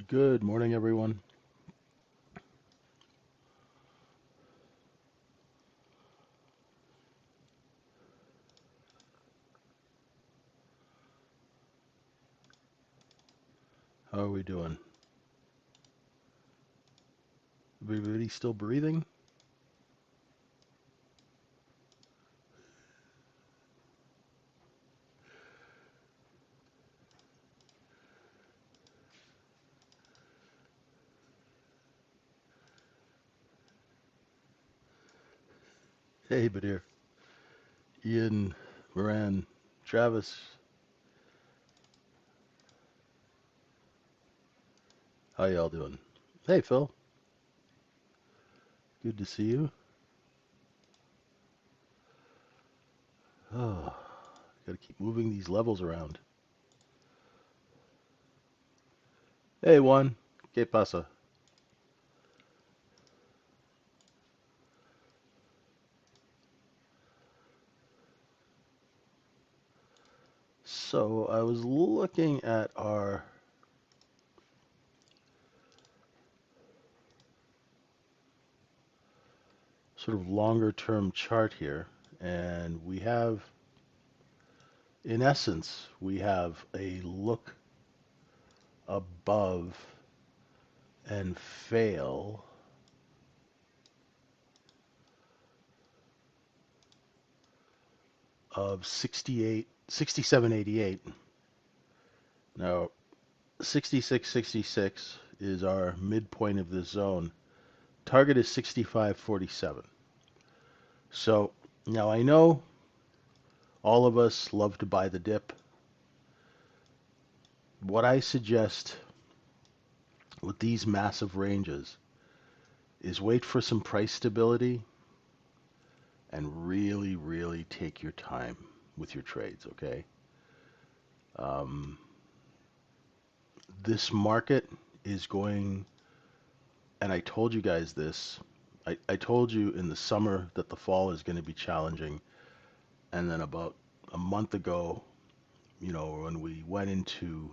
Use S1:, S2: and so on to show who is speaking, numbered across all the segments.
S1: Good morning, everyone. How are we doing? Everybody still breathing? Hey, Badir, Ian, Moran, Travis, how y'all doing? Hey, Phil, good to see you. Oh, gotta keep moving these levels around. Hey, Juan, ¿qué pasa? So I was looking at our sort of longer term chart here, and we have, in essence, we have a look above and fail of 68, 67.88. Now, 66.66 is our midpoint of this zone. Target is 65.47. So now I know all of us love to buy the dip. What I suggest with these massive ranges is wait for some price stability and really, really take your time with your trades, okay? Um, this market is going, and I told you guys this. I told you in the summer that the fall is going to be challenging. And then about a month ago, when we went into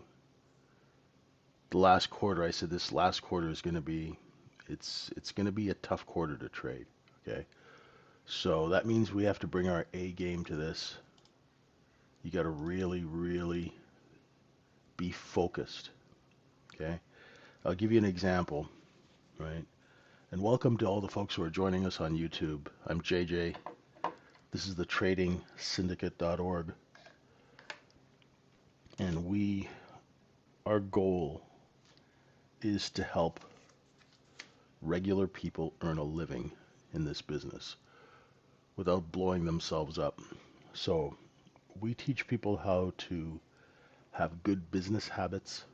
S1: the last quarter, I said this last quarter is going to be, it's going to be a tough quarter to trade. Okay. So that means we have to bring our A game to this. You got to really, really be focused. Okay. I'll give you an example, right? And welcome to all the folks who are joining us on YouTube. I'm JJ. This is the tradingsyndicate.org. And our goal is to help regular people earn a living in this business without blowing themselves up. So we teach people how to have good business habits,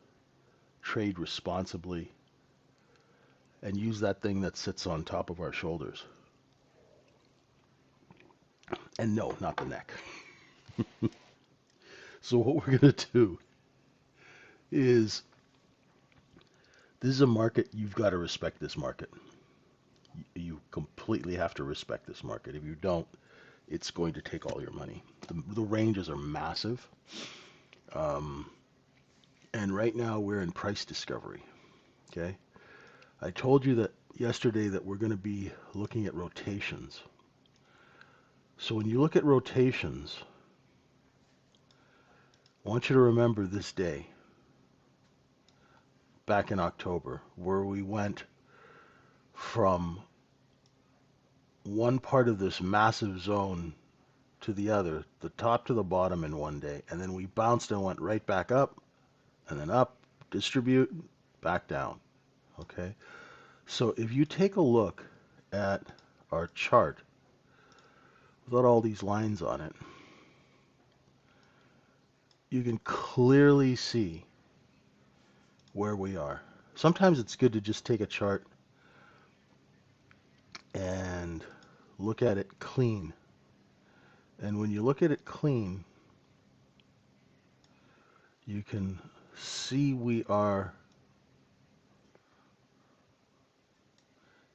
S1: trade responsibly, and use that thing that sits on top of our shoulders. And no, not the neck. So what we're going to do is this is a market, you've got to respect this market. You completely have to respect this market. If you don't, it's going to take all your money. The ranges are massive. Um, and right now we're in price discovery. Okay. I told you that yesterday that we're going to be looking at rotations. So when you look at rotations, I want you to remember this day back in October where we went from one part of this massive zone to the other, the top to the bottom in one day, and then we bounced and went right back up and then up, distribute, back down. Okay? So if you take a look at our chart without all these lines on it, you can clearly see where we are. Sometimes it's good to just take a chart and look at it clean. And when you look at it clean, you can see we are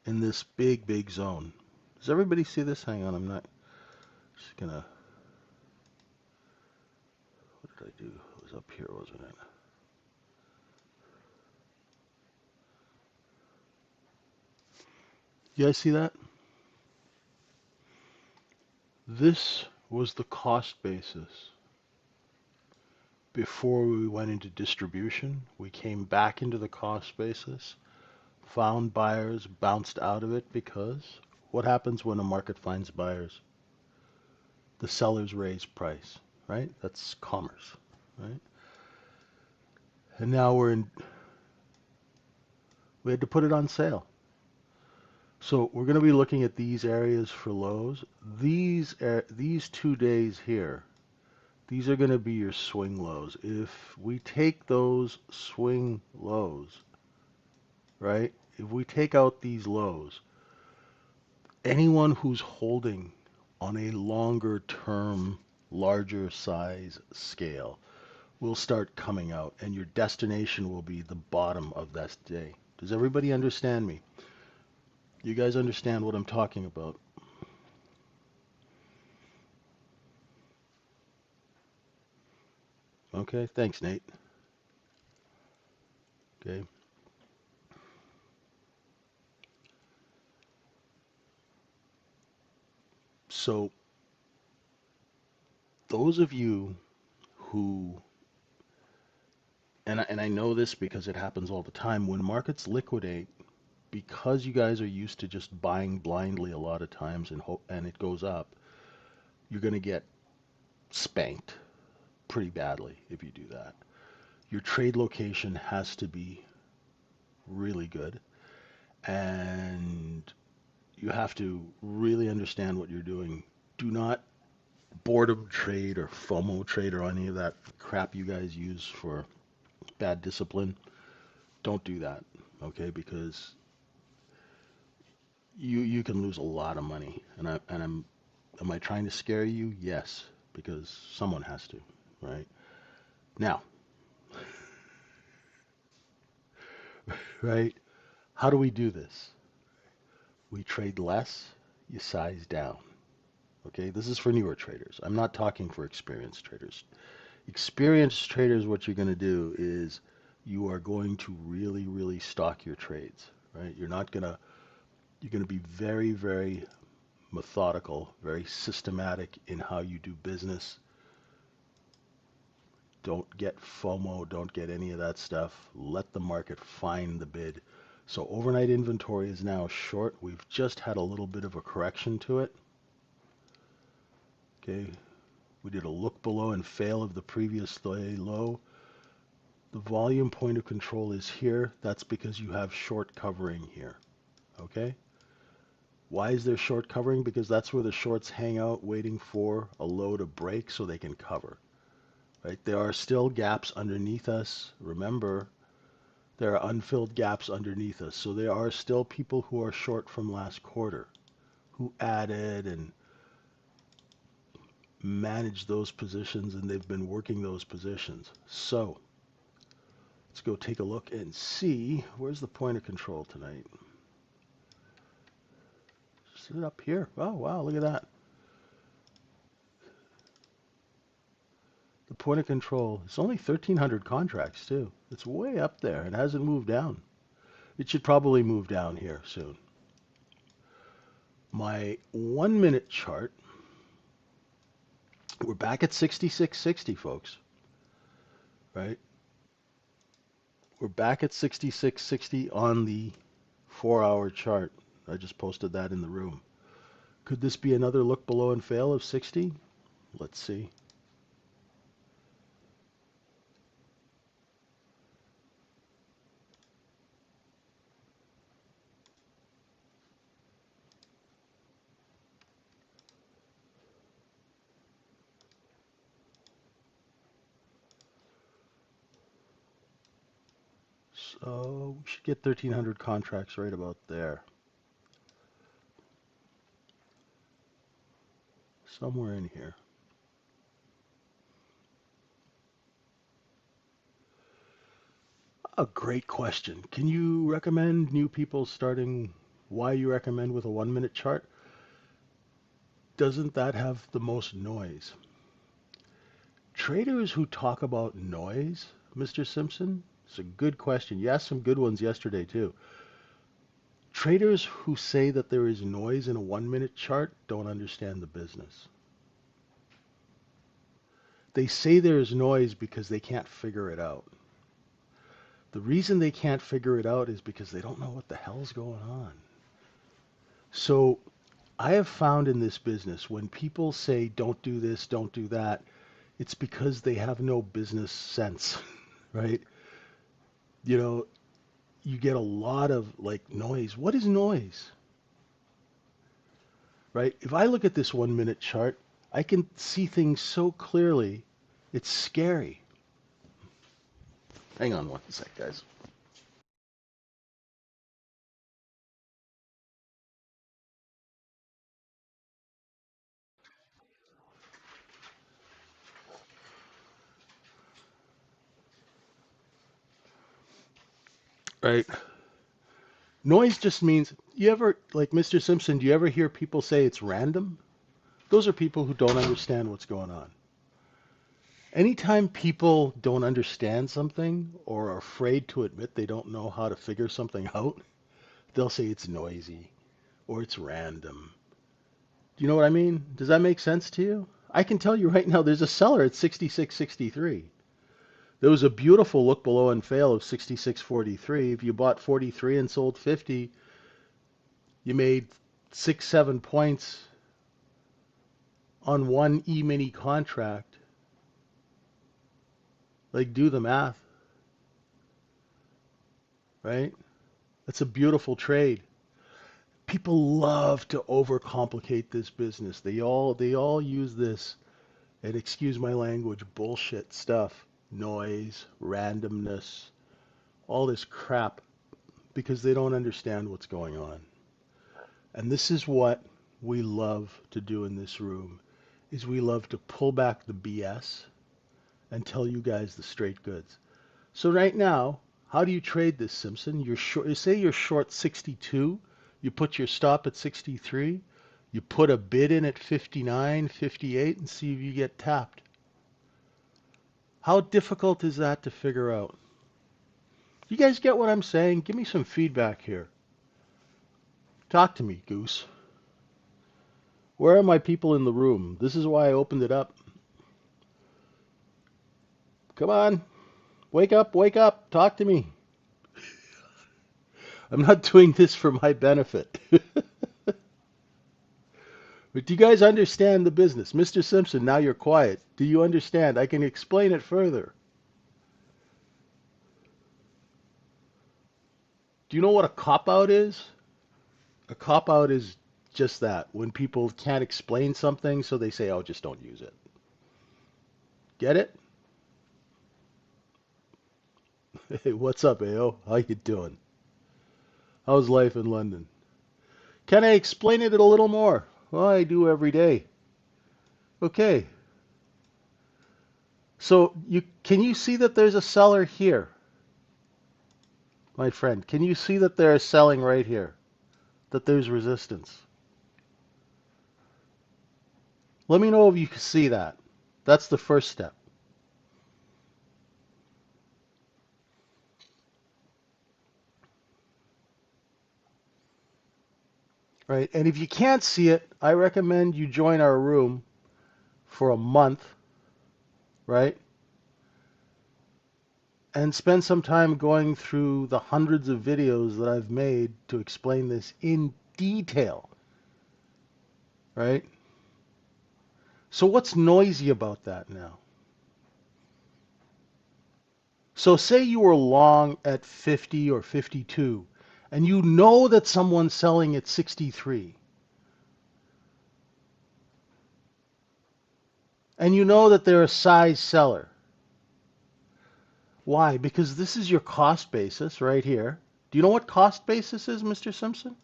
S1: in this big, big zone. Does everybody see this? Hang on, I'm not just gonna. What did I do? It was up here, wasn't it? You guys see that? This was the cost basis before we went into distribution. We came back into the cost basis, found buyers, bounced out of it because what happens when a market finds buyers? The sellers raise price, right? That's commerce, right? And now we had to put it on sale. So we're going to be looking at these areas for lows. These 2 days here, these are going to be your swing lows. If we take those swing lows, right? If we take out these lows, anyone who's holding on a longer term, larger size scale will start coming out, and your destination will be the bottom of that day. Does everybody understand me? You guys understand what I'm talking about? Okay, thanks, Nate. Okay, so those of you who, and I know this because it happens all the time, when markets liquidate, because you guys are used to just buying blindly a lot of times and it goes up, you're going to get spanked pretty badly if you do that. Your trade location has to be really good, and you have to really understand what you're doing. Do not boredom trade or FOMO trade or any of that crap you guys use for bad discipline. Don't do that, okay? Because you can lose a lot of money. And I'm am I trying to scare you? Yes, because someone has to, right? Now, right? How do we do this? We trade less, you size down. Okay, this is for newer traders. I'm not talking for experienced traders. Experienced traders, what you're going to do is you are going to really, really stock your trades, right? You're going to be very, very methodical, very systematic in how you do business. Don't get FOMO, don't get any of that stuff. Let the market find the bid. So overnight inventory is now short. We've just had a little bit of a correction to it. Okay, we did a look below and fail of the previous day low. The volume point of control is here. That's because you have short covering here. Okay? Why is there short covering? Because that's where the shorts hang out waiting for a low to break so they can cover. Right? There are still gaps underneath us. Remember, there are unfilled gaps underneath us. So there are still people who are short from last quarter who added and managed those positions, and they've been working those positions. So let's go take a look and see where's the point of control tonight. Is it up here? Oh, wow, look at that. The point of control, it's only 1,300 contracts, too. It's way up there. It hasn't moved down. It should probably move down here soon. My 1 minute chart, we're back at 66.60, folks, right? We're back at 66.60 on the 4-hour chart. I just posted that in the room. Could this be another look below and fail of 60? Let's see. So we should get 1,300 contracts right about there. Somewhere in here. A great question. Can you recommend new people starting why you recommend with a 1 minute chart? Doesn't that have the most noise? Traders who talk about noise, Mr. Simpson, it's a good question. You asked some good ones yesterday too. Traders who say that there is noise in a 1 minute chart don't understand the business. They say there is noise because they can't figure it out. The reason they can't figure it out is because they don't know what the hell's going on. So I have found in this business when people say don't do this, don't do that, it's because they have no business sense, right? You know, you get a lot of like noise. What is noise? Right? If I look at this 1 minute chart, I can see things so clearly. It's scary. Hang on one sec, guys. Right? Noise just means, you ever, like Mr. Simpson, do you ever hear people say it's random? Those are people who don't understand what's going on. Anytime people don't understand something or are afraid to admit they don't know how to figure something out, they'll say it's noisy or it's random. Do you know what I mean? Does that make sense to you? I can tell you right now there's a seller at 66.63. There was a beautiful look below and fail of 66.43. If you bought 43 and sold 50, you made 6, 7 points on one E-mini contract. Like, do the math, right? That's a beautiful trade. People love to overcomplicate this business. They all use this, and excuse my language, bullshit stuff, noise, randomness, all this crap because they don't understand what's going on. And this is what we love to do in this room is we love to pull back the BS and tell you guys the straight goods. So right now, how do you trade this, Simpson? You're short, say you're short 62, you put your stop at 63, you put a bid in at 59, 58 and see if you get tapped. How difficult is that to figure out? You guys get what I'm saying? Give me some feedback here. Talk to me, Goose. Where are my people in the room? This is why I opened it up. Come on. Wake up. Talk to me. I'm not doing this for my benefit. But do you guys understand the business? Mr. Simpson, now you're quiet. Do you understand? I can explain it further. Do you know what a cop-out is? A cop-out is just that. When people can't explain something, so they say, oh, just don't use it. Get it? Hey, what's up, AO? How you doing? How's life in London? Can I explain it a little more? Well, I do every day. Okay. So can you see that there's a seller here? My friend, can you see that they're selling right here? That there's resistance? Let me know if you can see that. That's the first step. Right? And if you can't see it, I recommend you join our room for a month, right? And spend some time going through the hundreds of videos that I've made to explain this in detail, right? So what's noisy about that now? So say you were long at 50 or 52, and you know that someone's selling at 63, and you know that they're a size seller. Why? Because this is your cost basis right here. Do you know what cost basis is, Mr. Simpson?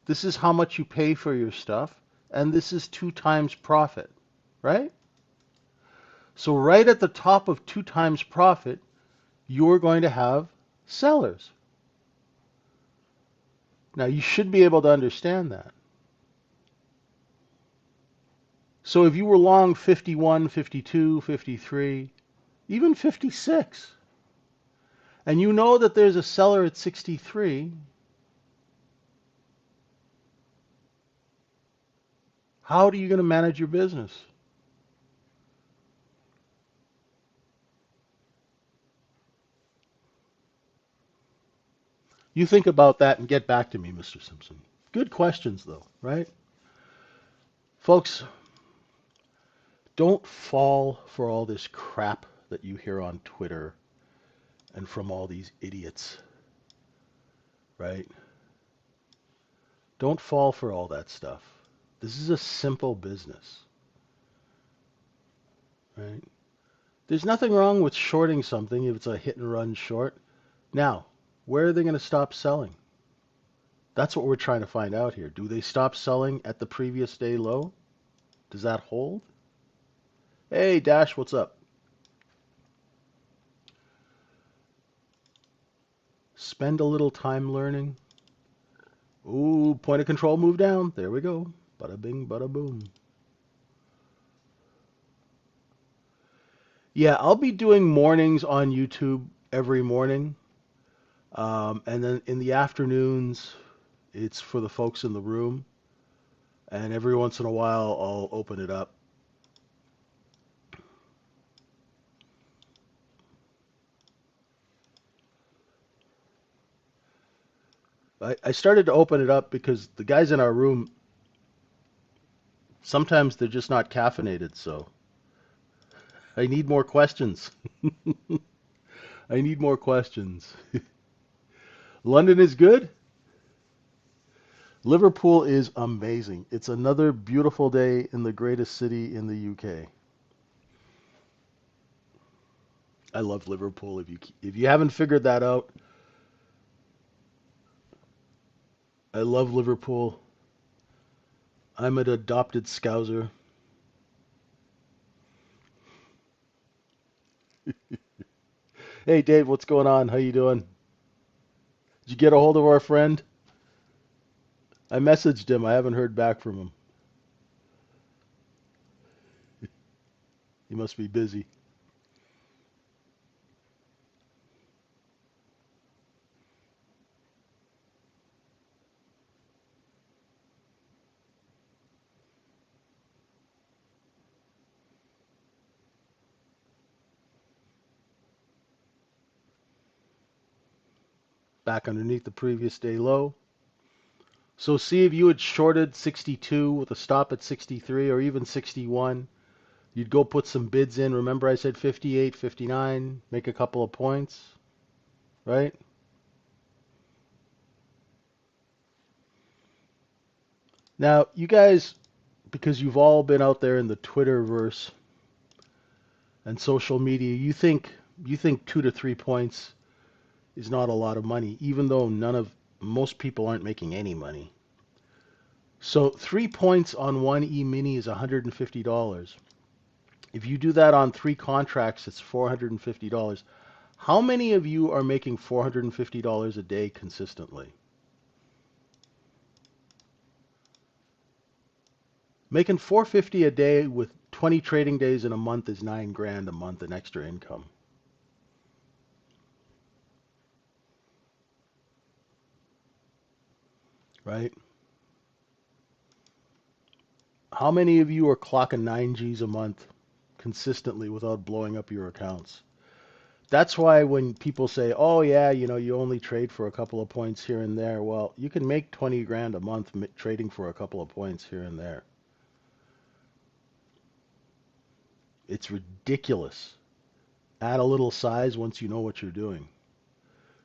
S1: This is how much you pay for your stuff, and this is 2 times profit, right? So right at the top of 2 times profit, you're going to have sellers. Now, you should be able to understand that. So if you were long 51, 52, 53, even 56, and you know that there's a seller at 63, How are you going to manage your business? You think about that and get back to me, Mr. Simpson. Good questions, though, right? Folks, don't fall for all this crap that you hear on Twitter and from all these idiots, right? Don't fall for all that stuff. This is a simple business, right? There's nothing wrong with shorting something if it's a hit and run short. Now, where are they going to stop selling? That's what we're trying to find out here. Do they stop selling at the previous day low? Does that hold? Hey, Dash, what's up? Spend a little time learning. Ooh, point of control move down. There we go. Bada bing, bada boom. Yeah, I'll be doing mornings on YouTube every morning. And then in the afternoons, it's for the folks in the room. And every once in a while, I'll open it up. I started to open it up because the guys in our room, sometimes they're just not caffeinated. So I need more questions. I need more questions. London is good. Liverpool is amazing. It's another beautiful day in the greatest city in the UK. I love Liverpool. If you haven't figured that out, I love Liverpool. I'm an adopted Scouser. Hey Dave, what's going on? How you doing? Did you get a hold of our friend? I messaged him. I haven't heard back from him. He must be busy. Back underneath the previous day low. So see if you had shorted 62 with a stop at 63 or even 61. You'd go put some bids in. Remember I said 58, 59, make a couple of points, right? Now, you guys, because you've all been out there in the Twitterverse and social media, you think 2 to 3 points is not a lot of money, even though most people aren't making any money. So 3 points on one E-mini is $150. If you do that on 3 contracts, it's $450. How many of you are making $450 a day consistently? Making $450 a day with 20 trading days in a month is 9 grand a month in extra income, right? How many of you are clocking 9 Gs a month consistently without blowing up your accounts? That's why when people say, "Oh yeah, you only trade for a couple of points here and there," well, you can make 20 grand a month trading for a couple of points here and there. It's ridiculous. Add a little size once you know what you're doing.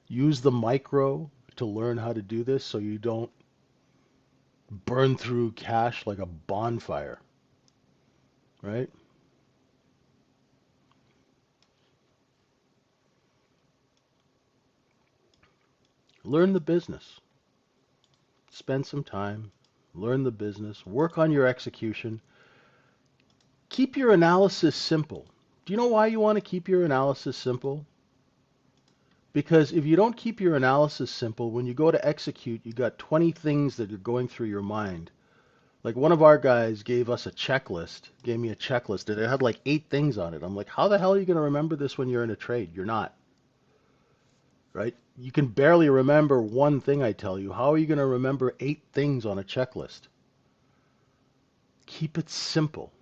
S1: Use the micro to learn how to do this so you don't burn through cash like a bonfire, right? Learn the business. Spend some time, learn the business, work on your execution. Keep your analysis simple. Do you know why you want to keep your analysis simple? Because if you don't keep your analysis simple, when you go to execute, you got 20 things that are going through your mind. Like one of our guys gave us a checklist, gave me a checklist, and it had like 8 things on it. I'm like, how the hell are you going to remember this when you're in a trade? You're not, right? You can barely remember one thing I tell you. How are you going to remember 8 things on a checklist? Keep it simple.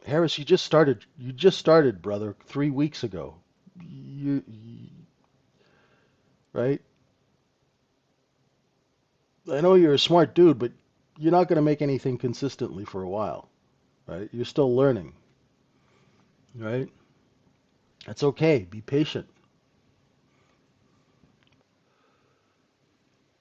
S1: Harris, you just started. You just started, brother, 3 weeks ago. You right? I know you're a smart dude, but you're not going to make anything consistently for a while, right? You're still learning, right? That's okay. Be patient.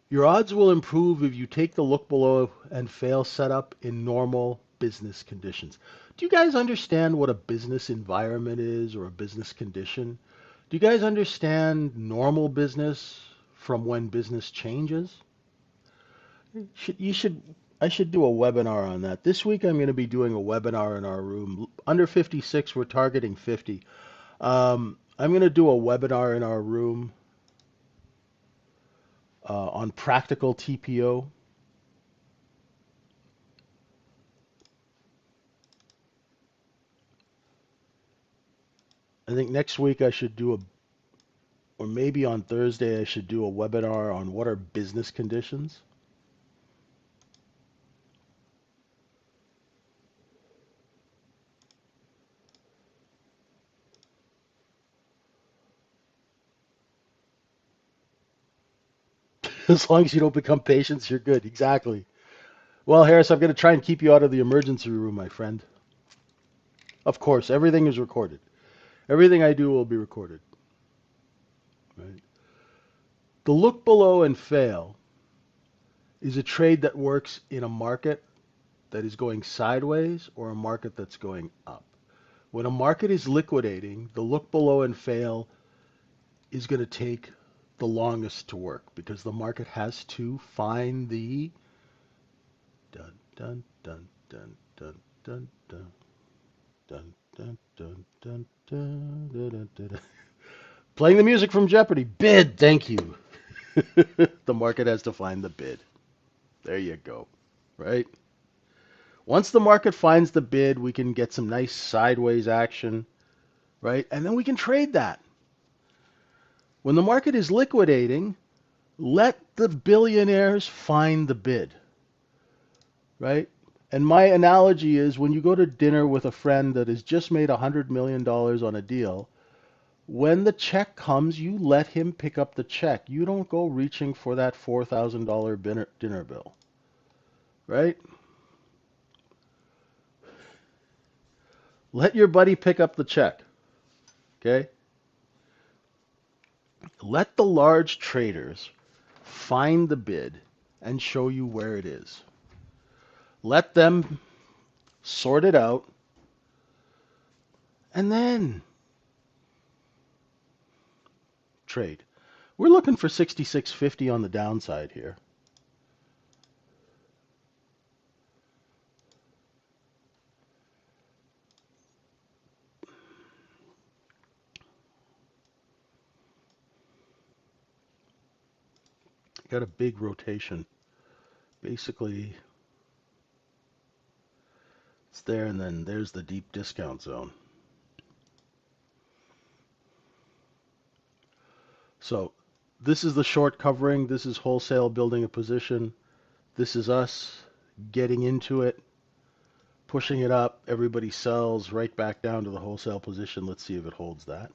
S1: Your odds will improve if you take the look below and fail setup in normal business conditions. Do you guys understand what a business environment is or a business condition? Do you guys understand normal business from when business changes? You should. I should do a webinar on that. This week I'm going to be doing a webinar in our room. Under 56, we're targeting 50. I'm going to do a webinar in our room on practical TPO. I think next week I should do a, or maybe on Thursday I should do a webinar on what are business conditions. As long as you don't become patients, you're good. Exactly. Well, Harris, I'm going to try and keep you out of the emergency room, my friend. Of course, everything is recorded. Everything I do will be recorded. Right? The look below and fail is a trade that works in a market that is going sideways or a market that's going up. When a market is liquidating, the look below and fail is going to take the longest to work because the market has to find the dun dun dun dun dun dun dun dun dun dun dun dun dun dun dun. Playing the music from Jeopardy. Bid, thank you. The market has to find the bid. There you go. Right? Once the market finds the bid, we can get some nice sideways action, right? And then we can trade that. When the market is liquidating, let the billionaires find the bid, right? And my analogy is when you go to dinner with a friend that has just made $100 million on a deal, when the check comes, you let him pick up the check. You don't go reaching for that $4,000 dinner bill, right? Let your buddy pick up the check, okay? Let the large traders find the bid and show you where it is. Let them sort it out, and then trade. We're looking for 66.50 on the downside here. Got a big rotation. Basically, it's there, and then there's the deep discount zone. So this is the short covering. This is wholesale building a position. This is us getting into it, pushing it up. Everybody sells right back down to the wholesale position. Let's see if it holds that.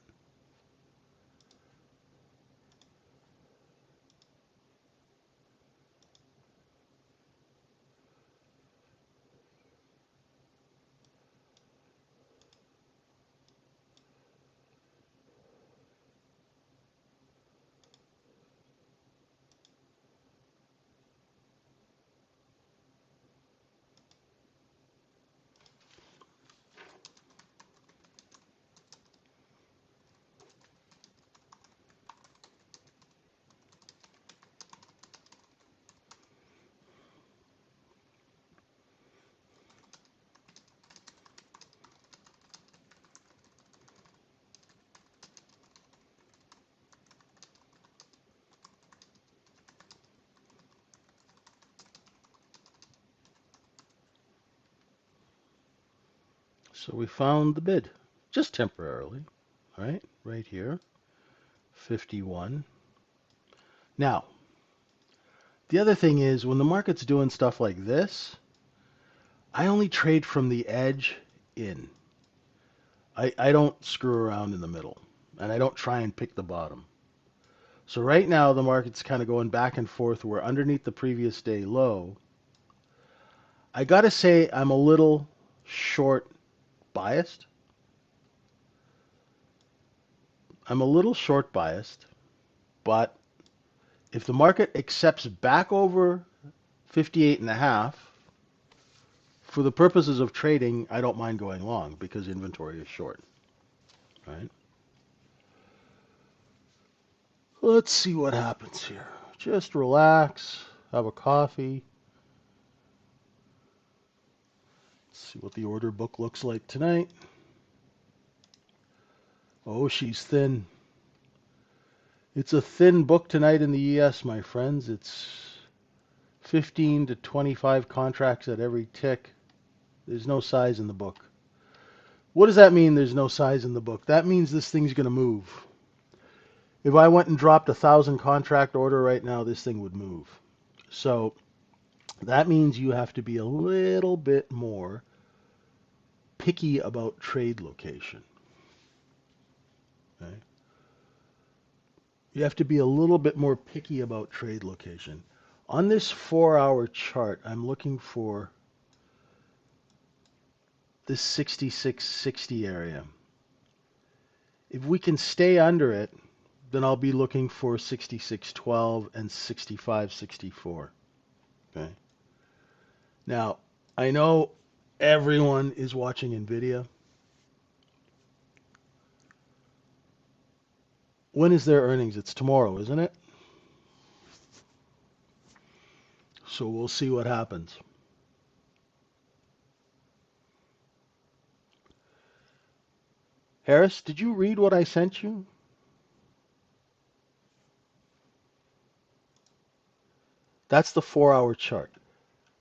S1: So we found the bid, just temporarily, right here, 51. Now, The other thing is when the market's doing stuff like this, I only trade from the edge in. I don't screw around in the middle, and I don't try and pick the bottom. So right now the market's kind of going back and forth. We're underneath the previous day low. I got to say I'm a little short biased. I'm a little short biased, but if the market accepts back over 58 and a half, for the purposes of trading, I don't mind going long because inventory is short, right? Let's see what happens here. Just relax, have a coffee. Let's see what the order book looks like tonight. Oh, she's thin. It's a thin book tonight in the ES, my friends. It's 15 to 25 contracts at every tick. There's no size in the book. What does that mean, there's no size in the book? That means this thing's going to move. If I went and dropped 1,000 contract order right now, this thing would move. So that means you have to be a little bit more picky about trade location. Okay? You have to be a little bit more picky about trade location. On this 4-hour chart, I'm looking for this 66.60 area. If we can stay under it, then I'll be looking for 66.12 and 65.64. Okay. Now, I know everyone is watching NVIDIA. When is their earnings? It's tomorrow, isn't it? So we'll see what happens. Harris, did you read what I sent you? That's the 4-hour chart.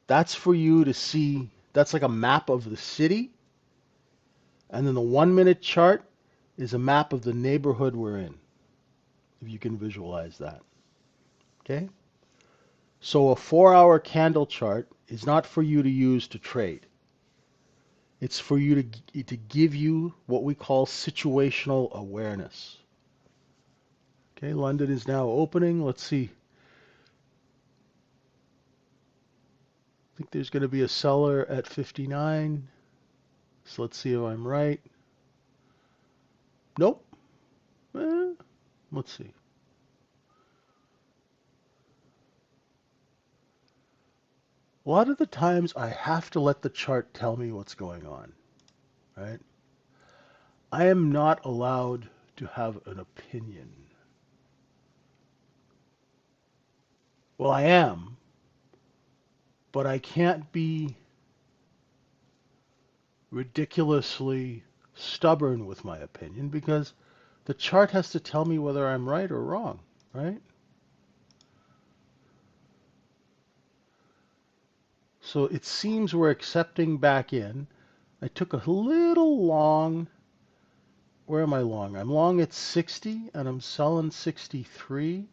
S1: That's for you to see. That's like a map of the city. And then the 1-minute chart is a map of the neighborhood we're in, if you can visualize that. Okay? So a 4-hour candle chart is not for you to use to trade. It's for you to give you what we call situational awareness. Okay, London is now opening. Let's see. I think there's going to be a seller at 59. So let's see if I'm right. Nope. Let's see. A lot of the times I have to let the chart tell me what's going on, right? I am not allowed to have an opinion. Well, I am, but I can't be ridiculously stubborn with my opinion because the chart has to tell me whether I'm right or wrong, right? So it seems we're accepting back in. I took a little long. Where am I long? I'm long at 60 and I'm selling 63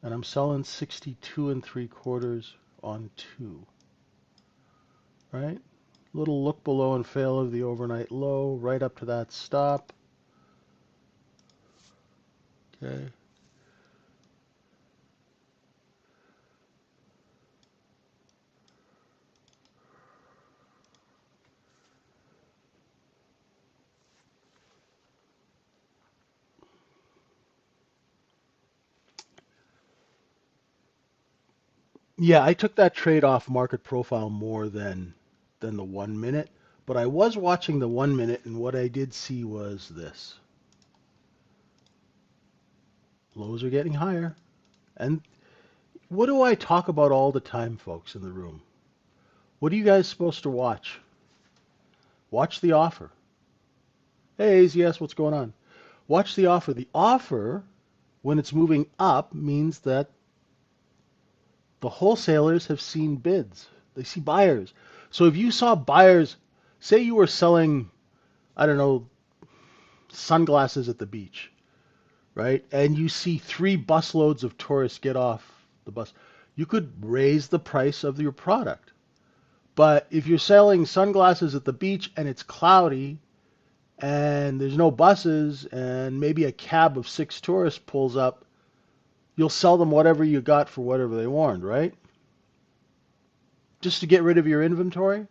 S1: and I'm selling 62 3/4 on 2. Right? Little look below and fail of the overnight low right up to that stop. Okay. Yeah, I took that trade off market profile more than the 1 minute, but I was watching the 1 minute and what I did see was this. Lows are getting higher. And what do I talk about all the time, folks, in the room? What are you guys supposed to watch? Watch the offer. Hey, AZS, what's going on? Watch the offer. The offer, when it's moving up, means that the wholesalers have seen bids. They see buyers. So if you saw buyers, say you were selling, I don't know, sunglasses at the beach, right? And you see 3 busloads of tourists get off the bus. You could raise the price of your product. But if you're selling sunglasses at the beach and it's cloudy and there's no buses and maybe a cab of 6 tourists pulls up, you'll sell them whatever you got for whatever they want, right? Just to get rid of your inventory.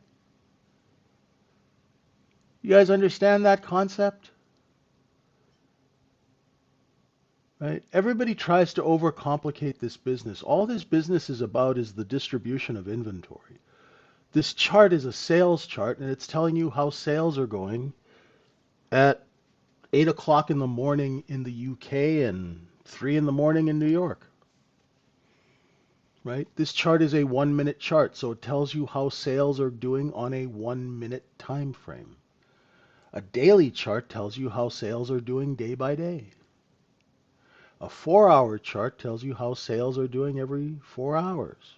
S1: You guys understand that concept? Right? Everybody tries to overcomplicate this business. All this business is about is the distribution of inventory. This chart is a sales chart, and it's telling you how sales are going at 8 o'clock in the morning in the UK and 3 in the morning in New York. Right? This chart is a 1-minute chart, so it tells you how sales are doing on a 1-minute time frame. A daily chart tells you how sales are doing day by day. A 4-hour chart tells you how sales are doing every 4 hours.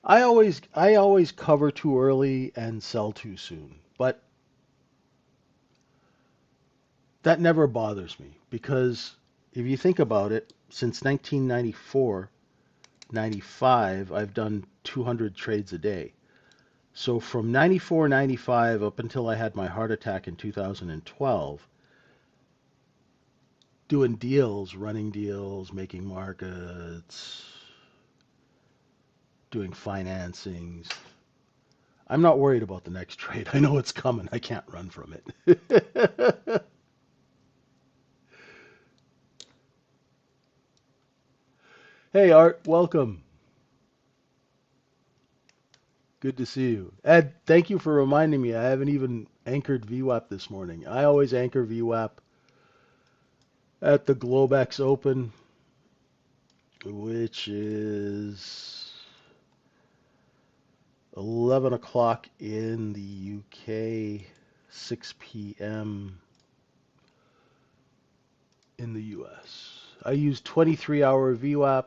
S1: I always cover too early and sell too soon, but that never bothers me because if you think about it, since 1994, 95, I've done 200 trades a day. So from 94, 95 up until I had my heart attack in 2012, doing deals, running deals, making markets, doing financings. I'm not worried about the next trade. I know it's coming. I can't run from it. Hey, Art, welcome. Good to see you. Ed, thank you for reminding me. I haven't even anchored VWAP this morning. I always anchor VWAP at the Globex Open, which is 11 o'clock in the UK, 6 p.m. in the US. I use 23-hour VWAP.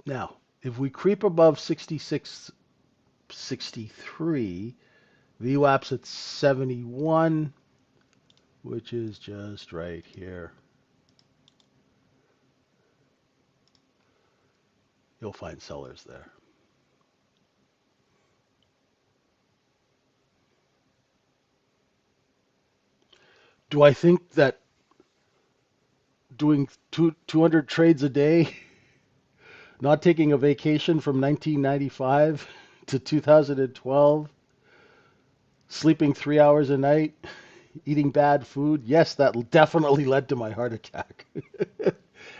S1: Now, if we creep above 66, 63, VWAP's at 71, which is just right here. You'll find sellers there. Do I think that doing 200 trades a day, not taking a vacation from 1995 to 2012, sleeping 3 hours a night, eating bad food, yes, that definitely led to my heart attack.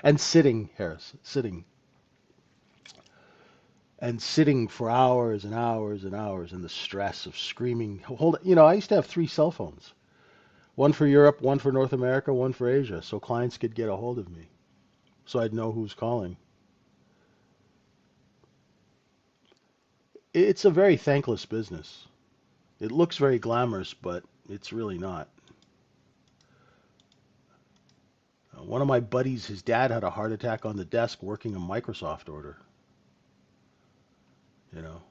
S1: And sitting, Harris, sitting. And sitting for hours and hours and hours in the stress of screaming. I used to have 3 cell phones. One for Europe, one for North America, one for Asia, so clients could get a hold of me. So I'd know who's calling. It's a very thankless business. It looks very glamorous, but it's really not. One of my buddies, his dad had a heart attack on the desk working a Microsoft order. You know,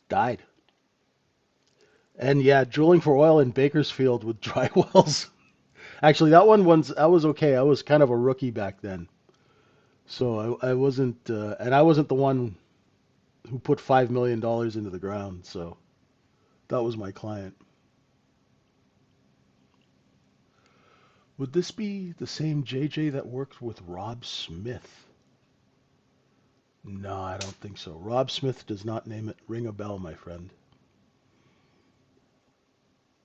S1: died. And yeah, drilling for oil in Bakersfield with dry wells. Actually, that was okay. I was kind of a rookie back then, so I wasn't, and I wasn't the one who put $5 million into the ground. So that was my client. Would this be the same JJ that worked with Rob Smith? No, I don't think so. Rob Smith does not name it. Ring a bell, my friend.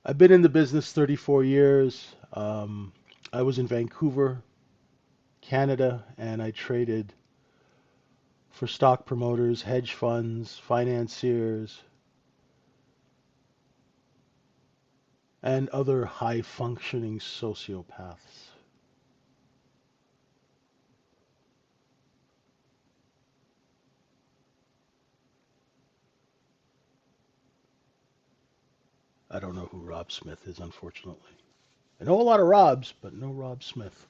S1: I've been in the business 34 years. I was in Vancouver, Canada, and I traded for stock promoters, hedge funds, financiers, and other high-functioning sociopaths. I don't know who Rob Smith is, unfortunately. I know a lot of Robs, but no Rob Smith.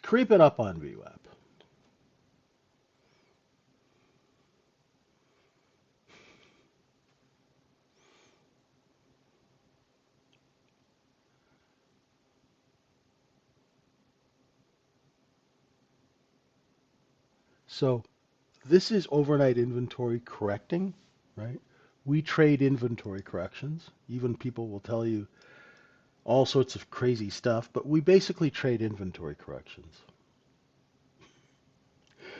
S1: Creeping up on VWAP. So this is overnight inventory correcting, right? We trade inventory corrections. Even people will tell you all sorts of crazy stuff, but we basically trade inventory corrections.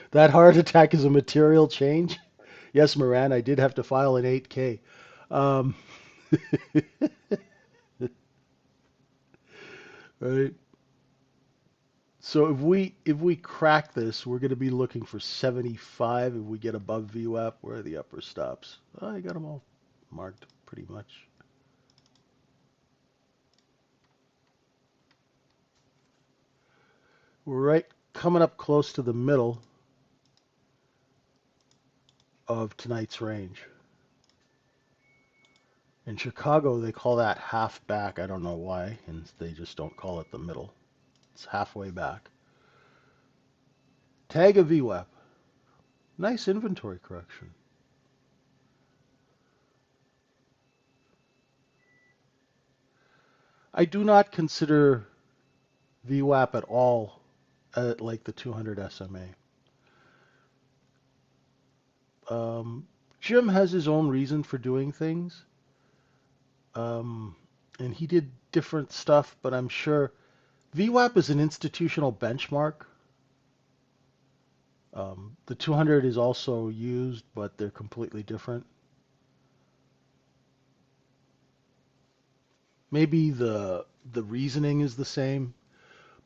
S1: That heart attack is a material change. Yes, Moran, I did have to file an 8K. Um, right. So if we crack this, we're going to be looking for 75. If we get above VWAP, where are the upper stops? Oh, I got them all marked pretty much. We're right coming up close to the middle of tonight's range. In Chicago, they call that half back. I don't know why, and they just don't call it the middle. It's halfway back. Tag a VWAP. Nice inventory correction. I do not consider VWAP at all like the 200 SMA. Jim has his own reason for doing things, and he did different stuff, but I'm sure VWAP is an institutional benchmark. The 200 is also used, but they're completely different. Maybe the reasoning is the same.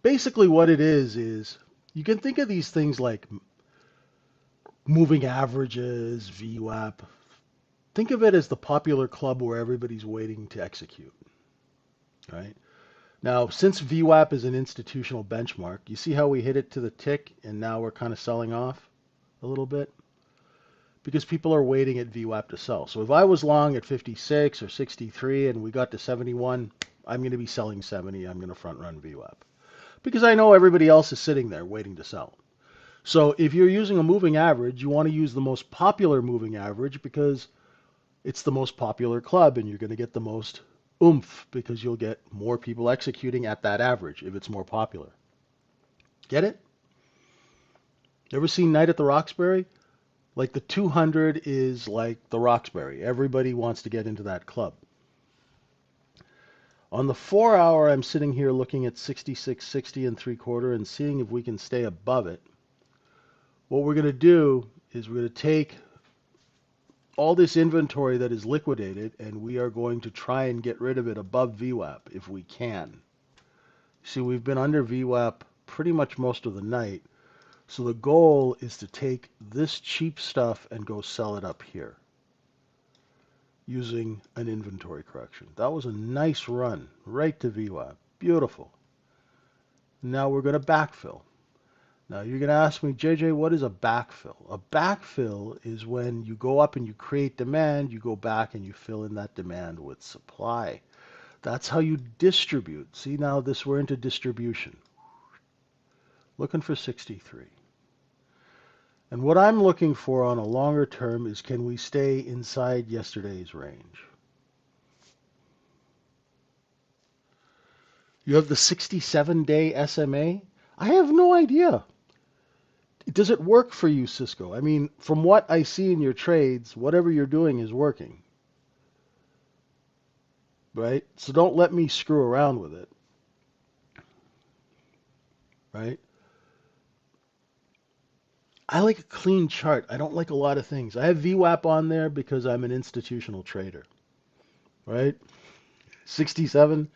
S1: Basically, what it is you can think of these things like moving averages, VWAP. Think of it as the popular club where everybody's waiting to execute, right? Now, since VWAP is an institutional benchmark, you see how we hit it to the tick and now we're kind of selling off a little bit? Because people are waiting at VWAP to sell. So if I was long at 56 or 63 and we got to 71, I'm going to be selling 70. I'm going to front run VWAP. Because I know everybody else is sitting there waiting to sell. So if you're using a moving average, you want to use the most popular moving average because it's the most popular club and you're going to get the most oomph because you'll get more people executing at that average if it's more popular. Get it? Ever seen Night at the Roxbury? Like the 200 is like the Roxbury. Everybody wants to get into that club. On the 4 hour, I'm sitting here looking at 66.60 and 3/4 and seeing if we can stay above it. What we're going to do is we're going to take all this inventory that is liquidated and we are going to try and get rid of it above VWAP if we can. See, we've been under VWAP pretty much most of the night. So the goal is to take this cheap stuff and go sell it up here using an inventory correction. That was a nice run right to VWAP. Beautiful. Now we're going to backfill. Now you're going to ask me, JJ, what is a backfill? A backfill is when you go up and you create demand, you go back and you fill in that demand with supply. That's how you distribute. See, now we're into distribution. Looking for 63. And what I'm looking for on a longer term is, can we stay inside yesterday's range? You have the 67-day SMA? I have no idea. Does it work for you, Cisco? I mean, from what I see in your trades, whatever you're doing is working. Right? So don't let me screw around with it. Right? I like a clean chart. I don't like a lot of things. I have VWAP on there because I'm an institutional trader. Right? 67.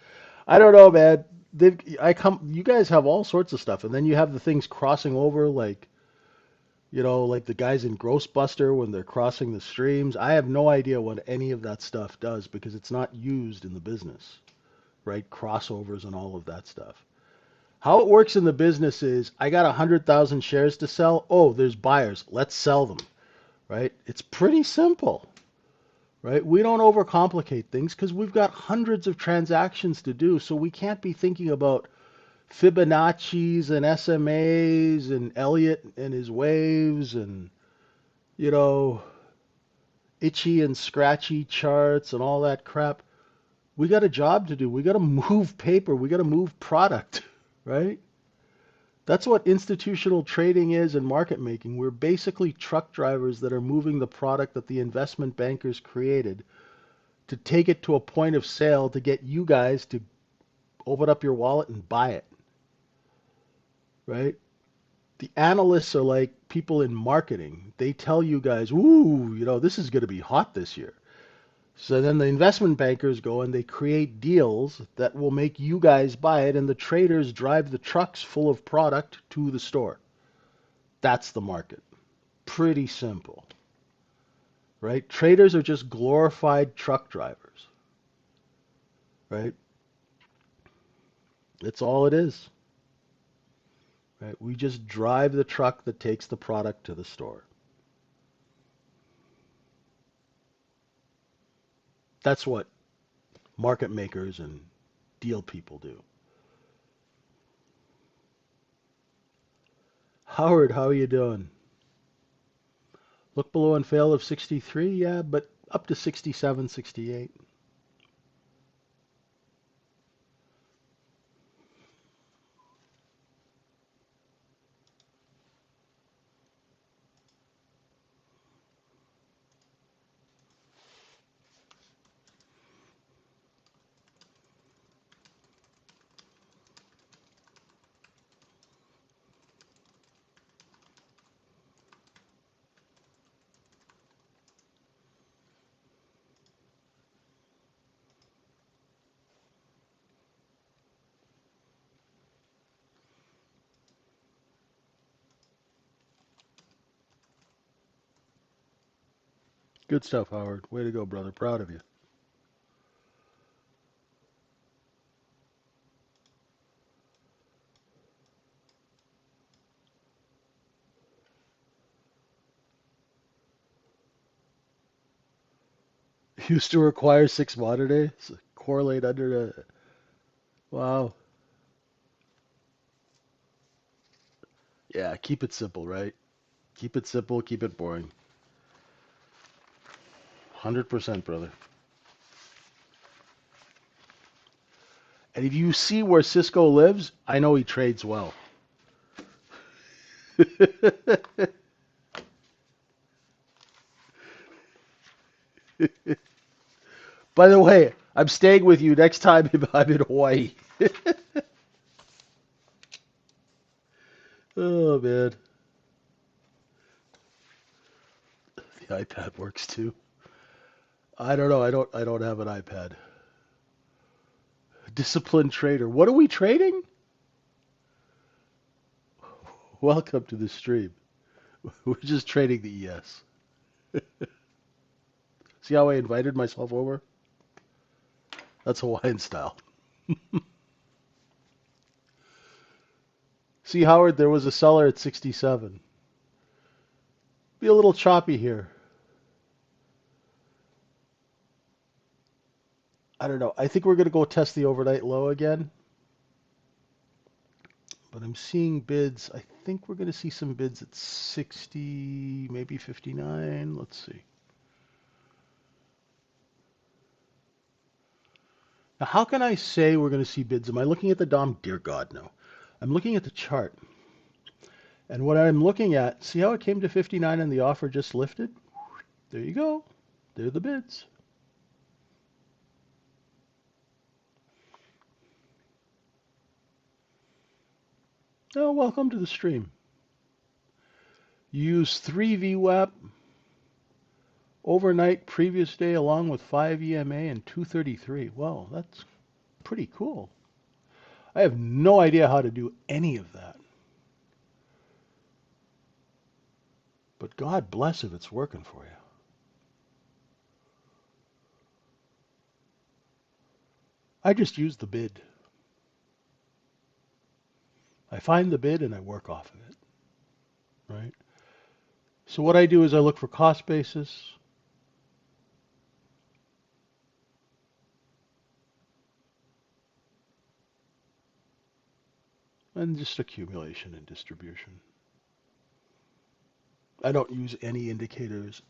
S1: I don't know, man. You guys have all sorts of stuff, and then you have the things crossing over, like, like the guys in Grossbuster when they're crossing the streams. I have no idea what any of that stuff does because it's not used in the business, right? Crossovers and all of that stuff. How it works in the business is, I got 100,000 shares to sell. Oh, there's buyers. Let's sell them, right? It's pretty simple, right? We don't overcomplicate things because we've got hundreds of transactions to do, so we can't be thinking about Fibonacci's and SMAs and Elliott and his waves and, you know, itchy and scratchy charts and all that crap. We got a job to do. We got to move paper. We got to move product, right? That's what institutional trading is and market making. We're basically truck drivers that are moving the product that the investment bankers created to take it to a point of sale to get you guys to open up your wallet and buy it, right? The analysts are like people in marketing. They tell you guys, "Ooh, this is going to be hot this year." So then the investment bankers go and they create deals that will make you guys buy it, and the traders drive the trucks full of product to the store. That's the market. Pretty simple, right? Traders are just glorified truck drivers, right? That's all it is, right? We just drive the truck that takes the product to the store. That's what market makers and deal people do. Howard, how are you doing? Look below and fail of 63, yeah, but up to 67, 68. Good stuff, Howard. Way to go, brother. Proud of you. Used to require 6 money days. Correlate under the. Wow. Yeah, keep it simple, right? Keep it simple, keep it boring. 100%, brother. And if you see where Cisco lives, I know he trades well. By the way, I'm staying with you next time I'm in Hawaii. Oh man, the iPad works too. I don't know. I don't have an iPad. Disciplined trader. What are we trading? Welcome to the stream. We're just trading the ES. See how I invited myself over? That's Hawaiian style. See, Howard, there was a seller at 67. Be a little choppy here. I don't know. I think we're going to go test the overnight low again. But I'm seeing bids. I think we're going to see some bids at 60, maybe 59. Let's see. Now, how can I say we're going to see bids? Am I looking at the DOM? Dear God, no. I'm looking at the chart. And what I'm looking at, see how it came to 59 and the offer just lifted? There you go. There are the bids. Oh, welcome to the stream. Use 3 VWAP overnight previous day along with 5 EMA and 233. Well, that's pretty cool. I have no idea how to do any of that. But God bless if it's working for you. I just use the bid. I find the bid and I work off of it, right? So what I do is I look for cost basis. And just accumulation and distribution. I don't use any indicators.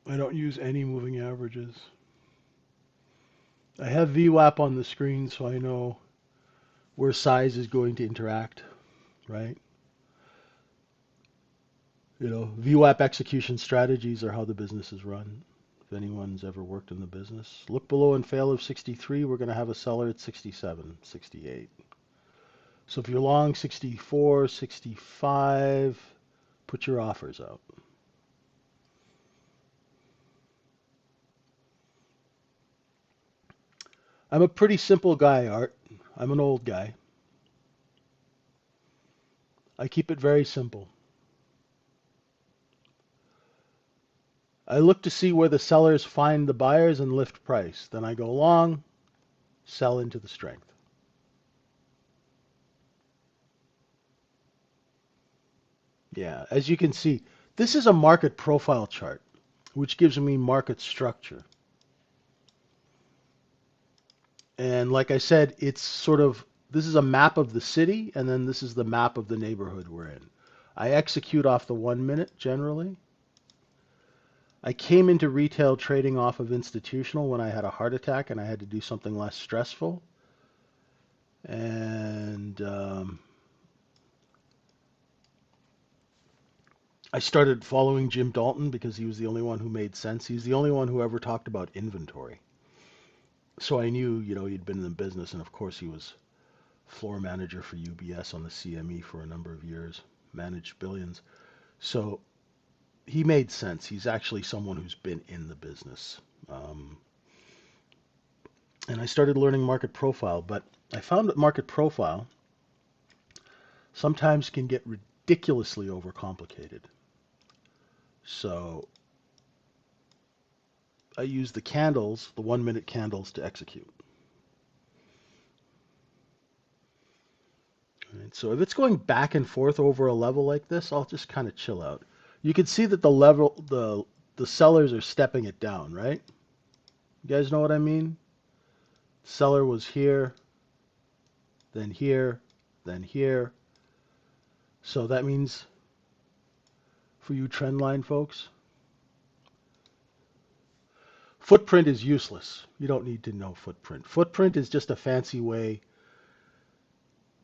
S1: I don't use any moving averages. I have VWAP on the screen so I know where size is going to interact, right? VWAP execution strategies are how the business is run. If anyone's ever worked in the business, look below and fail of 63. We're going to have a seller at 67, 68. So if you're long 64, 65, put your offers out. I'm a pretty simple guy, Art. I'm an old guy. I keep it very simple. I look to see where the sellers find the buyers and lift price. Then I go long, sell into the strength. Yeah, as you can see, this is a market profile chart, which gives me market structure. And like I said, it's sort of, this is a map of the city, and then this is the map of the neighborhood we're in. I execute off the 1 minute generally. I came into retail trading off of institutional when I had a heart attack and I had to do something less stressful. And I started following Jim Dalton because he was the only one who made sense. He's the only one who ever talked about inventory. So I knew, he'd been in the business, and of course he was floor manager for UBS on the CME for a number of years, managed billions. So he made sense. He's actually someone who's been in the business. And I started learning market profile, but I found that market profile sometimes can get ridiculously overcomplicated. So I use the candles, the 1 minute candles, to execute. All right, so if it's going back and forth over a level like this, I'll just kind of chill out. You can see that the sellers are stepping it down, right? You guys know what I mean? Seller was here, then here, then here. So that means for you trend line folks, footprint is useless. You don't need to know footprint. Footprint is just a fancy way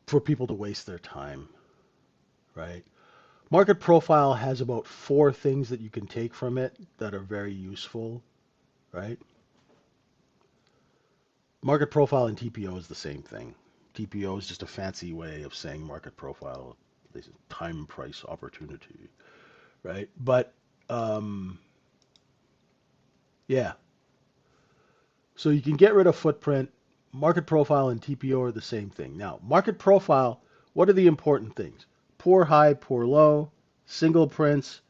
S1: for people to waste their time, right? Market profile has about 4 things that you can take from it that are very useful, right? Market profile and TPO is the same thing. TPO is just a fancy way of saying market profile. This is time price opportunity, right? But yeah. So you can get rid of footprint. Market profile and TPO are the same thing. Now, market profile, what are the important things? Poor high, poor low, single prints,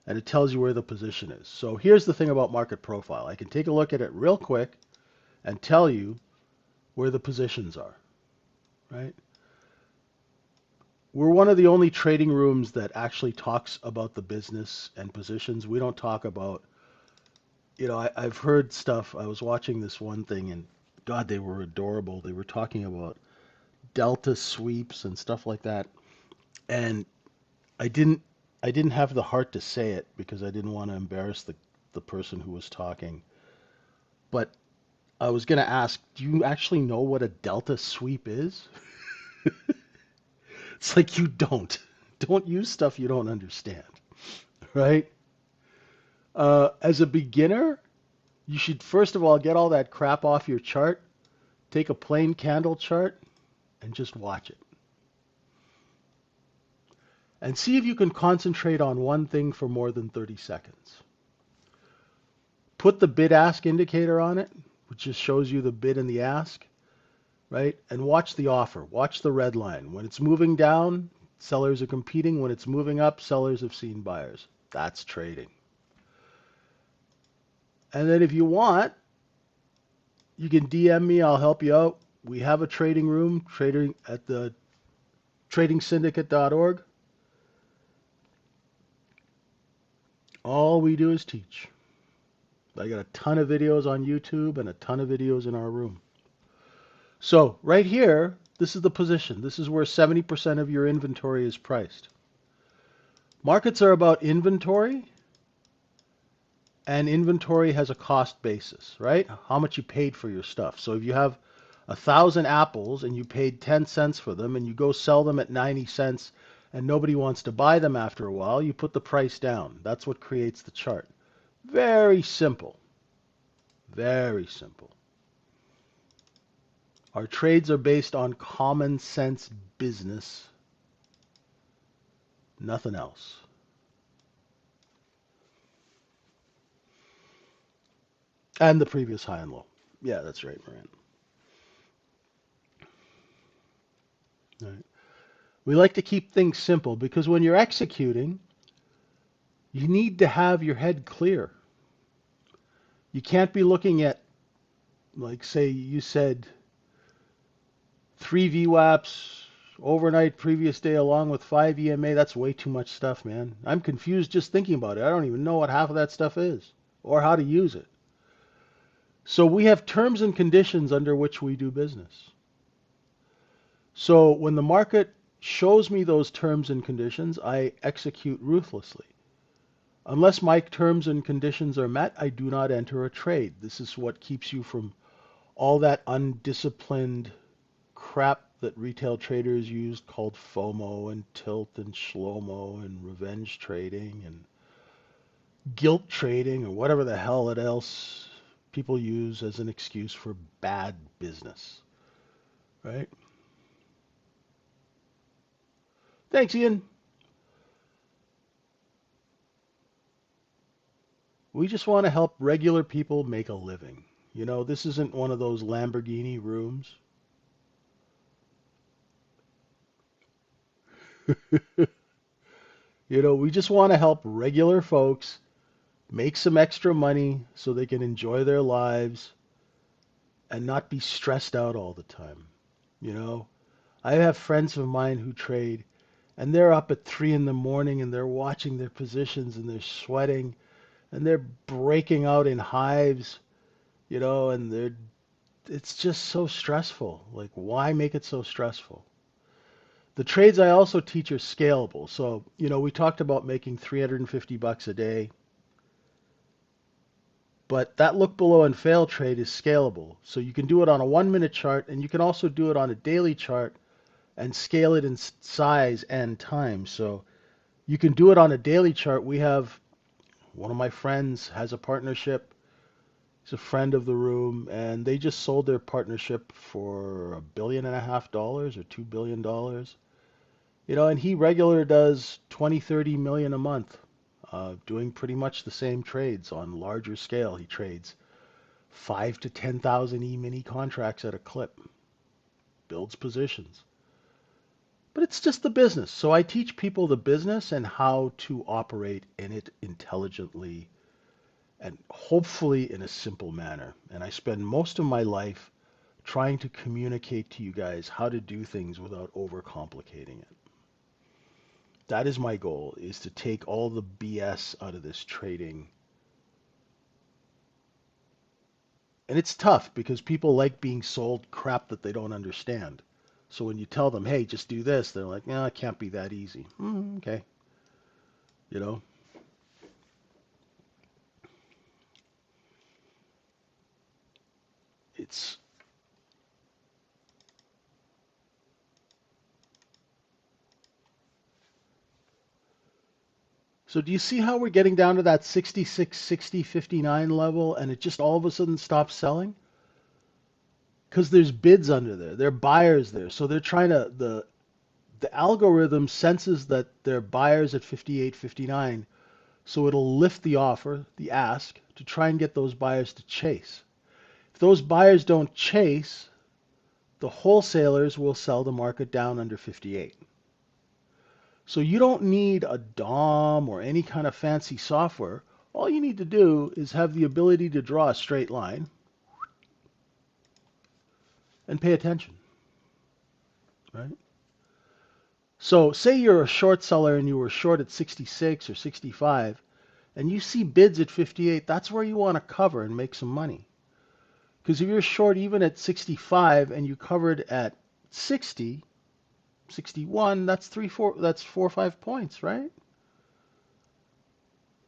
S1: and it tells you where the position is. So here's the thing about market profile. I can take a look at it real quick and tell you where the positions are, right? We're one of the only trading rooms that actually talks about the business and positions. We don't talk about, I've heard stuff. I was watching this one thing, and God, they were adorable. They were talking about delta sweeps and stuff like that. And I didn't I didn't have the heart to say it because I didn't want to embarrass the person who was talking. But I was going to ask, do you actually know what a delta sweep is? It's like you don't. Don't use stuff you don't understand, right? As a beginner, you should first of all get all that crap off your chart, take a plain candle chart, and just watch it. And see if you can concentrate on one thing for more than 30 seconds. Put the bid-ask indicator on it, which just shows you the bid and the ask, right? And watch the offer. Watch the red line. When it's moving down, sellers are competing. When it's moving up, sellers have seen buyers. That's trading. And then if you want, you can DM me. I'll help you out. We have a trading room, trading at the tradingsyndicate.org. All we do is teach. I got a ton of videos on YouTube and a ton of videos in our room. So right here, this is the position. This is where 70% of your inventory is priced. Markets are about inventory, and inventory has a cost basis, right? How much you paid for your stuff. So if you have 1,000 apples and you paid 10 cents for them and you go sell them at 90 cents and nobody wants to buy them after a while, you put the price down. That's what creates the chart. Very simple. Very simple. Our trades are based on common sense business, nothing else. And the previous high and low. Yeah, that's right, Moran. All right. We like to keep things simple because when you're executing, you need to have your head clear. You can't be looking at, like, say, you said 3 VWAPs overnight, previous day, along with 5 EMA. That's way too much stuff, man. I'm confused just thinking about it. I don't even know what half of that stuff is or how to use it. So we have terms and conditions under which we do business. So when the market shows me those terms and conditions, I execute ruthlessly. Unless my terms and conditions are met, I do not enter a trade. This is what keeps you from all that undisciplined crap that retail traders use called FOMO and tilt and shlomo and revenge trading and guilt trading or whatever the hell else people use as an excuse for bad business, right? Thanks, Ian. We just want to help regular people make a living. You know, this isn't one of those Lamborghini rooms. You know, we just want to help regular folks make some extra money so they can enjoy their lives and not be stressed out all the time. You know, I have friends of mine who trade and they're up at 3 in the morning and they're watching their positions and they're sweating and they're breaking out in hives, you know, and it's just so stressful. Like, why make it so stressful? The trades I also teach are scalable. So, you know, we talked about making 350 bucks a day, but that look below and fail trade is scalable. So you can do it on a 1 minute chart and you can also do it on a daily chart and scale it in size and time. So you can do it on a daily chart. We have one of my friends has a partnership. He's a friend of the room, and they just sold their partnership for $1.5 billion or $2 billion. You know, and he regular does 20, 30 million a month, doing pretty much the same trades on larger scale. He trades 5 to 10,000 E-mini contracts at a clip, builds positions. But it's just the business. So I teach people the business and how to operate in it intelligently and hopefully in a simple manner. And I spend most of my life trying to communicate to you guys how to do things without overcomplicating it. That is my goal, is to take all the BS out of this trading. And it's tough because people like being sold crap that they don't understand. So when you tell them, hey, just do this, they're like, no, it can't be that easy. Okay. You know, it's so do you see how we're getting down to that 66, 60, 59 level and it just all of a sudden stops selling? Because there's bids under there. There are buyers there. So they're trying to the algorithm senses that there are buyers at 58, 59. So it'll lift the offer, the ask, to try and get those buyers to chase. If those buyers don't chase, the wholesalers will sell the market down under 58. So you don't need a DOM or any kind of fancy software. All you need to do is have the ability to draw a straight line and pay attention, right? So say you're a short seller and you were short at 66 or 65 and you see bids at 58, that's where you want to cover and make some money. Because if you're short even at 65 and you covered at 60, 61, that's 4 or 5 points, right?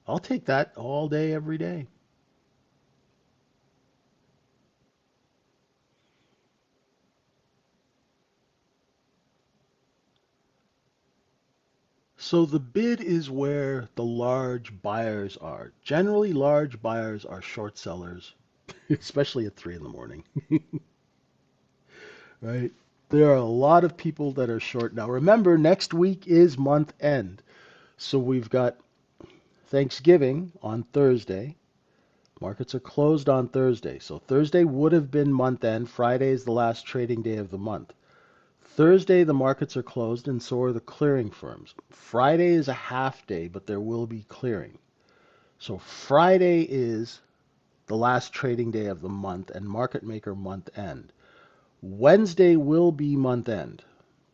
S1: I'll take that all day, every day. So the bid is where the large buyers are. Generally, large buyers are short sellers, especially at 3 in the morning, right? There are a lot of people that are short. Now, remember, next week is month end. So we've got Thanksgiving on Thursday. Markets are closed on Thursday. So Thursday would have been month end. Friday is the last trading day of the month. Thursday, the markets are closed, and so are the clearing firms. Friday is a half day, but there will be clearing. So Friday is the last trading day of the month and market maker month end. Wednesday will be month end.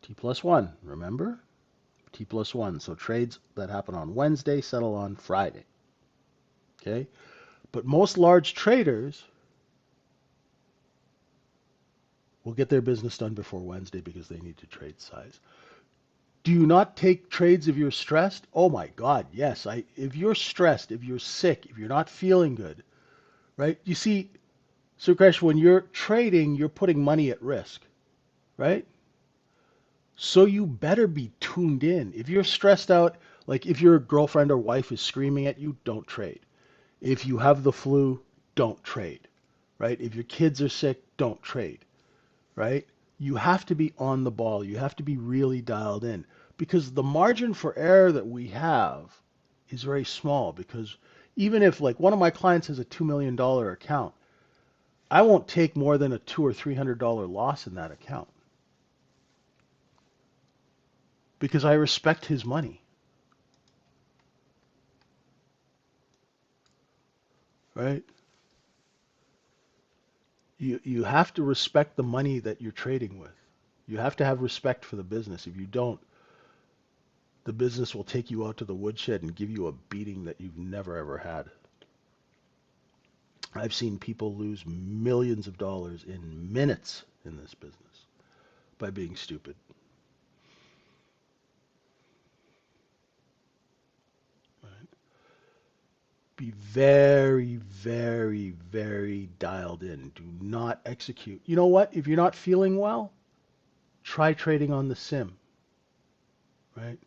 S1: T plus one, remember? T plus one. So trades that happen on Wednesday settle on Friday. Okay? But most large traders will get their business done before Wednesday because they need to trade size. Do you not take trades if you're stressed? Oh my God, yes. If you're stressed, if you're sick, if you're not feeling good, right? You see, Suresh, when you're trading, you're putting money at risk, right? So you better be tuned in. If you're stressed out, like if your girlfriend or wife is screaming at you, don't trade. If you have the flu, don't trade, right? If your kids are sick, don't trade, right? You have to be on the ball. You have to be really dialed in because the margin for error that we have is very small because even if like one of my clients has a $2 million account, I won't take more than a $200 or $300 loss in that account because I respect his money, right? You have to respect the money that you're trading with. You have to have respect for the business. If you don't, the business will take you out to the woodshed and give you a beating that you've never ever had. I've seen people lose millions of dollars in minutes in this business by being stupid. Right? Be very, very, very dialed in. Do not execute. You know what? If you're not feeling well, try trading on the sim, right?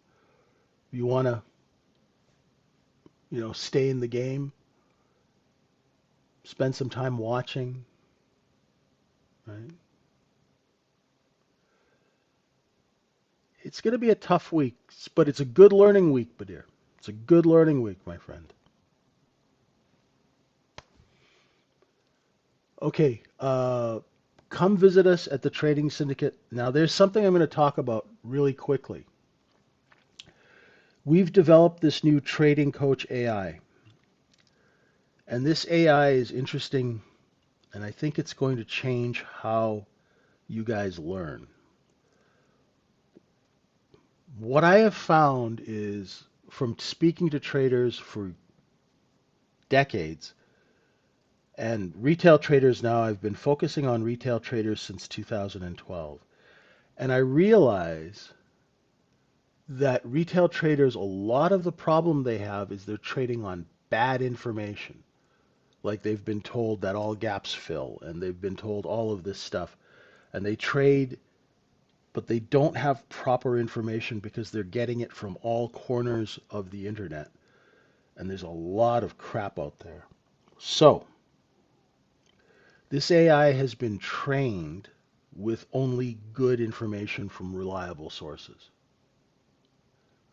S1: You want to, stay in the game, spend some time watching, right? It's going to be a tough week, but it's a good learning week, Badir. It's a good learning week, my friend. Okay, come visit us at the Trading Syndicate. Now, there's something I'm going to talk about really quickly. We've developed this new Trading Coach AI, and this AI is interesting, and I think it's going to change how you guys learn. What I have found is from speaking to traders for decades and retail traders now, I've been focusing on retail traders since 2012. And I realize that retail traders, a lot of the problem they have is they're trading on bad information. Like they've been told that all gaps fill, and they've been told all of this stuff. And they trade, but they don't have proper information because they're getting it from all corners of the internet. And there's a lot of crap out there. So, this AI has been trained with only good information from reliable sources,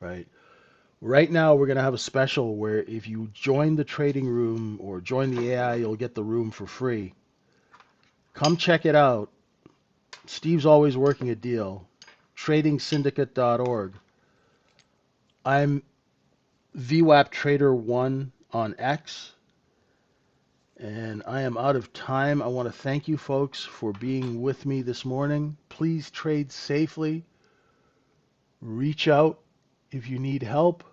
S1: right? Right now, we're going to have a special where if you join the trading room or join the AI, you'll get the room for free. Come check it out. Steve's always working a deal. TradingSyndicate.org. I'm vwaptrader1 on X. And I am out of time. I want to thank you folks for being with me this morning. Please trade safely. Reach out if you need help.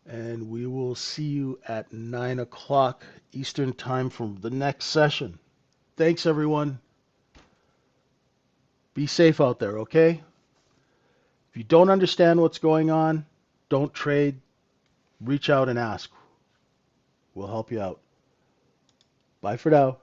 S1: And we will see you at 9 o'clock Eastern Time for the next session. Thanks, everyone. Be safe out there, okay? If you don't understand what's going on, don't trade. Reach out and ask. We'll help you out. Bye for now.